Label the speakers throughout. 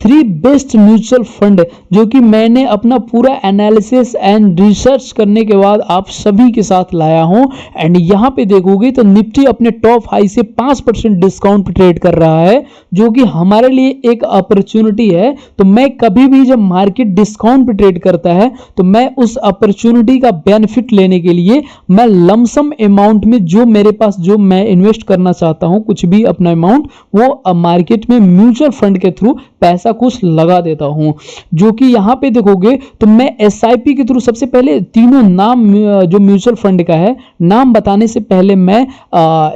Speaker 1: 3 best mutual fund जो कि मैंने अपना पूरा एनालिसिस एंड रिसर्च करने के बाद आप सभी के साथ लाया हूं। एंड यहां पे देखोगे तो निफ्टी अपने टॉप हाई से 5% डिस्काउंट पे ट्रेड कर रहा है, जो कि हमारे लिए एक अपॉर्चुनिटी है। तो मैं कभी भी जब मार्केट डिस्काउंट पे ट्रेड करता है तो मैं उस अपॉर्चुनिटी का बेनिफिट लेने के लिए मैं लमसम अमाउंट में जो मेरे पास जो मैं इन्वेस्ट करना चाहता हूं कुछ भी अपना अमाउंट वो मार्केट में म्यूचुअल फंड के थ्रू पैसा कुछ लगा देता हूं। जो कि यहां पे देखोगे तो मैं एसआईपी के थ्रू सबसे पहले तीनों नाम जो म्यूचुअल फंड का है नाम बताने से पहले मैं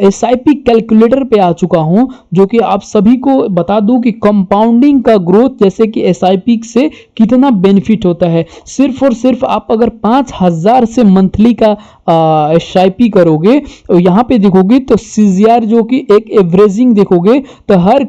Speaker 1: एसआईपी कैलकुलेटर पे आ चुका हूं, जो कि आप सभी को बता दूं कि कंपाउंडिंग का ग्रोथ जैसे कि एसआईपी से कितना बेनिफिट होता है। सिर्फ और सिर्फ आप अगर 5000 से मंथली का एसआईपी करोगे तो यहाँ पे देखोगे तो सीजीआर जो कि एक एवरेजिंग देखोगे तो हर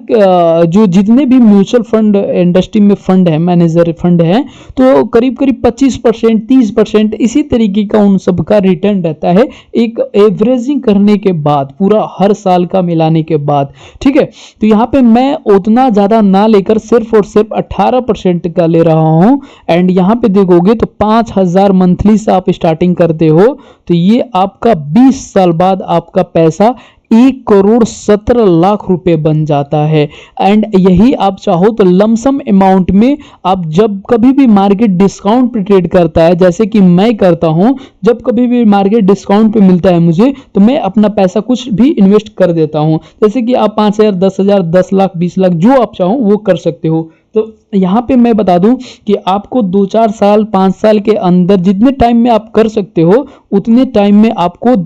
Speaker 1: जो जितने भी म्यूचुअल फंड इंडस्ट्री में फंड है मैनेजर फंड है तो करीब करीब 25% 30% इसी तरीके का उन सब का रिटर्न रहता है एक एवरेजिंग करने के बाद, पूरा हर साल का मिलाने के बाद। ठीक है, तो यहाँ पे मैं उतना ज्यादा ना लेकर सिर्फ और सिर्फ 18% का ले रहा हूं। एंड यहाँ पे देखोगे तो 5000 मंथली से आप स्टार्टिंग करते हो तो ये आपका 20 साल बाद आपका पैसा 1,17,00,000 रुपए बन जाता है। एंड यही आप चाहो तो लमसम अमाउंट में आप जब कभी भी मार्केट डिस्काउंट पे ट्रेड करता है जैसे कि मैं करता हूं, जब कभी भी मार्केट डिस्काउंट पे मिलता है मुझे तो मैं अपना पैसा कुछ भी इन्वेस्ट कर देता हूं। जैसे कि आप 5,000 10,000 10 लाख 20 लाख जो आप चाहो वो कर सकते हो। तो यहाँ पे मैं बता दूं कि आपको 2-4 साल 5 साल के अंदर जितने टाइम में आप कर सकते हो उतने टाइम में आपको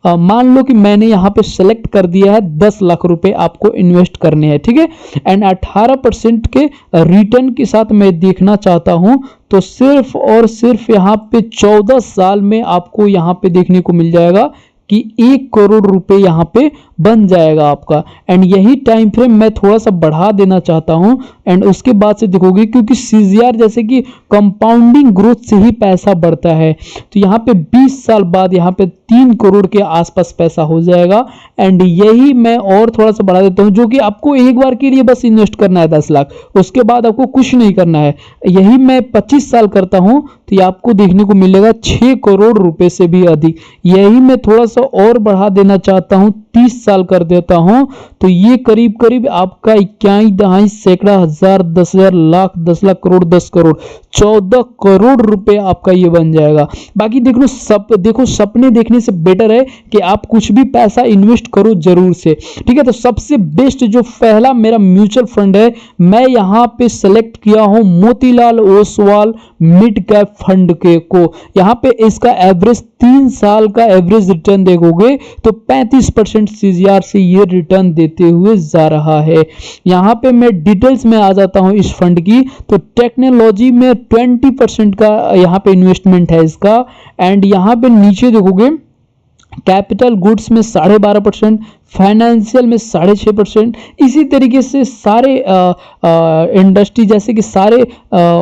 Speaker 1: मान लो कि मैंने यहाँ पे सेलेक्ट कर दिया है 10 लाख रुपए आपको इन्वेस्ट करने हैं। ठीक है, एंड 18% के रिटर्न के साथ मैं देखना चाहता हूं तो सिर्फ और सिर्फ यहाँ पे 14 साल में आपको यहाँ पे देखने को मिल जाएगा कि 1 करोड़ रुपए यहाँ पे बन जाएगा आपका। एंड यही टाइम फ्रेम मैं थोड़ा सा बढ़ा देना चाहता हूं। एंड उसके बाद से देखोगे क्योंकि सीजीआर जैसे कि कंपाउंडिंग ग्रोथ से ही पैसा बढ़ता है तो यहाँ पे 20 साल बाद यहाँ पे 3 करोड़ के आसपास पैसा हो जाएगा। एंड यही मैं और थोड़ा सा बढ़ा देता हूं जो कि आपको एक बार के लिए बस इन्वेस्ट करना है 10 लाख, उसके बाद आपको कुछ नहीं करना है। यही मैं 25 साल करता हूं तो ये आपको देखने को मिलेगा 6 करोड़ रुपए से भी अधिक। यही मैं थोड़ा सा और बढ़ा देना चाहता हूं 30 साल कर देता हूं तो ये करीब करीब आपका 21 दहाई सैकड़ा हजार 10,000 लाख 10 लाख करोड़ 10 करोड़ 14 करोड़ रुपए आपका ये बन जाएगा। बाकी देखो सपने देखने से बेटर है कि आप कुछ भी पैसा इन्वेस्ट करो जरूर से। ठीक है, तो सबसे बेस्ट जो पहला मेरा म्यूचुअल फंड है मैं यहाँ पे सेलेक्ट किया हूं Motilal Oswal mid cap fund के को। यहाँ पे इसका एवरेज 3 साल का एवरेज रिटर्न देखोगे तो 35% सीजीआर से ये रिटर्न देते हुए जा रहा है। यहाँ पे मैं डिटेल्स में आ जाता हूँ इस फंड की। तो टेक्नोलॉजी में 20% का यहाँ पे इन्वेस्टमेंट है इसका। एंड यहाँ पे नीचे देखोगे कैपिटल गुड्स में 12.5%, फाइनेंशियल में 6.5%, इसी तरीके से सारे इंडस्ट्री जैसे कि सारे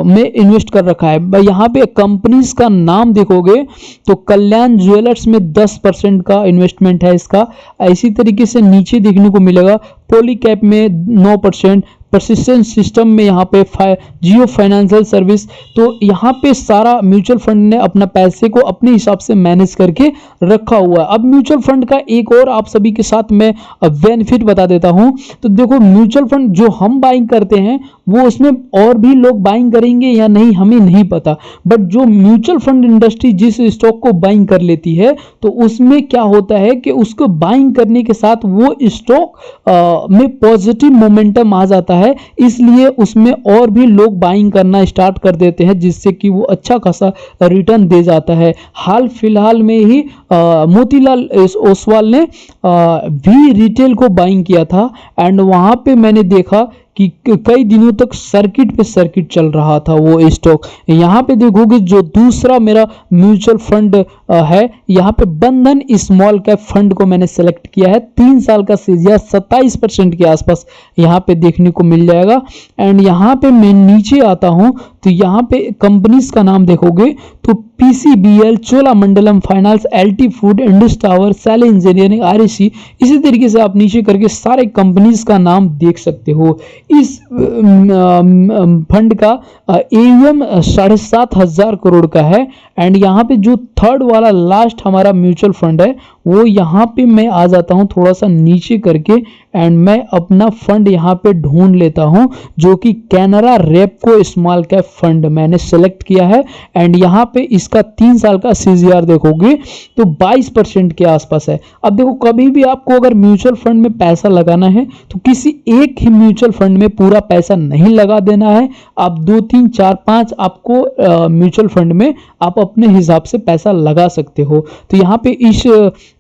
Speaker 1: में इन्वेस्ट कर रखा है। यहाँ पे कंपनीज का नाम देखोगे तो कल्याण ज्वेलर्स में 10% का इन्वेस्टमेंट है इसका। इसी तरीके से नीचे देखने को मिलेगा पॉलीकैप में 9%, परसिस्टेंट सिस्टम में यहाँ पे जियो फाइनेंशियल सर्विस। तो यहाँ पे सारा म्यूचुअल फंड ने अपना पैसे को अपने हिसाब से मैनेज करके रखा हुआ है। अब म्यूचुअल फंड का एक और आप सभी के साथ मैं बेनिफिट बता देता हूं। तो देखो म्यूचुअल फंड जो हम बाइंग करते हैं वो उसमें और भी लोग बाइंग करेंगे या नहीं हमें नहीं पता, बट जो म्यूचुअल फंड इंडस्ट्री जिस स्टॉक को बाइंग कर लेती है तो उसमें क्या होता है कि उसको बाइंग करने के साथ वो स्टॉक में पॉजिटिव मोमेंटम आ जाता है, इसलिए उसमें और भी लोग बाइंग करना स्टार्ट कर देते हैं जिससे कि वो अच्छा खासा रिटर्न दे जाता है। हाल फिलहाल में ही मोतीलाल ओसवाल ने भी रिटेल को बाइंग किया था एंड वहां पे मैंने देखा कि कई दिनों तक सर्किट पे सर्किट चल रहा था वो स्टॉक। यहाँ पे देखोगे जो दूसरा मेरा म्यूचुअल फंड है यहाँ पे बंधन स्मॉल कैप फंड को मैंने सेलेक्ट किया है। 3 साल का सीजीआर 27% के आसपास यहाँ पे देखने को मिल जाएगा। एंड यहाँ पे मैं नीचे आता हूँ तो यहाँ पे कंपनीज का नाम देखोगे तो PCBL, Cholamandalam finance, L T food, Indus tower, SAIL engineering, REC, इसी तरीके से आप नीचे करके सारे कंपनीज का नाम देख सकते हो। इस फंड का एयूएम 7,500 करोड़ का है। एंड यहाँ पे जो थर्ड वाला लास्ट हमारा म्यूचुअल फंड है वो यहाँ पे मैं आ जाता हूँ थोड़ा सा नीचे करके, एंड मैं अपना फंड यहाँ पे ढूंढ लेता हूँ जो कि Canara Repco small cap fund मैंने सेलेक्ट किया है। एंड यहाँ पे इसका 3 साल का सीजीआर देखोगे तो 22% के आसपास है। अब देखो, कभी भी आपको अगर म्यूचुअल फंड में पैसा लगाना है तो किसी एक ही म्यूचुअल फंड में पूरा पैसा नहीं लगा देना है। आप 2, 3, 4, 5 आपको म्यूचुअल फंड में आप अपने हिसाब से पैसा लगा सकते हो। तो यहाँ पे इस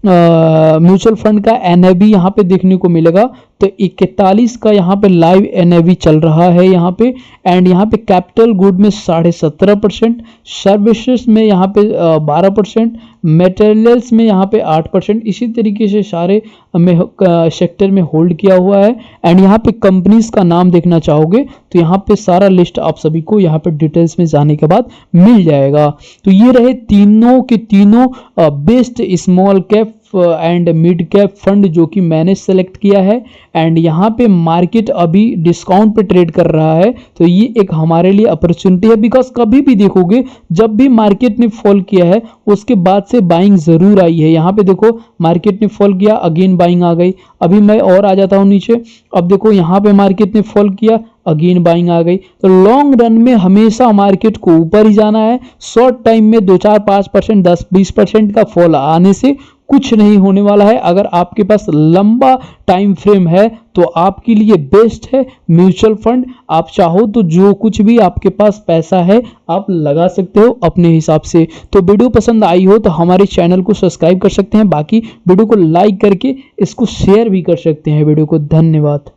Speaker 1: म्यूचुअल फंड का एनएवी यहाँ पे देखने को मिलेगा, तो 41 का यहाँ पे लाइव एनएवी चल रहा है यहाँ पे। एंड यहाँ पे कैपिटल गुड में 17.5%, सर्विसेज में यहाँ पे 12%, मटेरियल्स में यहाँ पे 8%, इसी तरीके से सारे में सेक्टर में होल्ड किया हुआ है। एंड यहाँ पे कंपनीज का नाम देखना चाहोगे तो यहाँ पे सारा लिस्ट आप सभी को यहाँ पे डिटेल्स में जाने के बाद मिल जाएगा। तो ये रहे तीनों के तीनों best small cap and mid cap fund जो कि मैंने सेलेक्ट किया है। एंड यहाँ पे मार्केट अभी डिस्काउंट पे ट्रेड कर रहा है, तो ये एक हमारे लिए अपॉर्चुनिटी है। बिकॉज कभी भी देखोगे जब भी मार्केट ने फॉल किया है उसके बाद से बाइंग जरूर आई है। यहाँ पे देखो मार्केट ने फॉल किया, अगेन बाइंग आ गई। अभी मैं और आ जाता हूँ नीचे, अब देखो यहाँ पे मार्केट ने फॉल किया, अगेन बाइंग आ गई। तो लॉन्ग रन में हमेशा मार्केट को ऊपर ही जाना है। शॉर्ट टाइम में 2, 4, 5%, 10, 20% का फॉल आने से कुछ नहीं होने वाला है। अगर आपके पास लंबा टाइम फ्रेम है तो आपके लिए बेस्ट है म्यूचुअल फंड। आप चाहो तो जो कुछ भी आपके पास पैसा है आप लगा सकते हो अपने हिसाब से। तो वीडियो पसंद आई हो तो हमारे चैनल को सब्सक्राइब कर सकते हैं, बाकी वीडियो को लाइक करके इसको शेयर भी कर सकते हैं वीडियो को। धन्यवाद।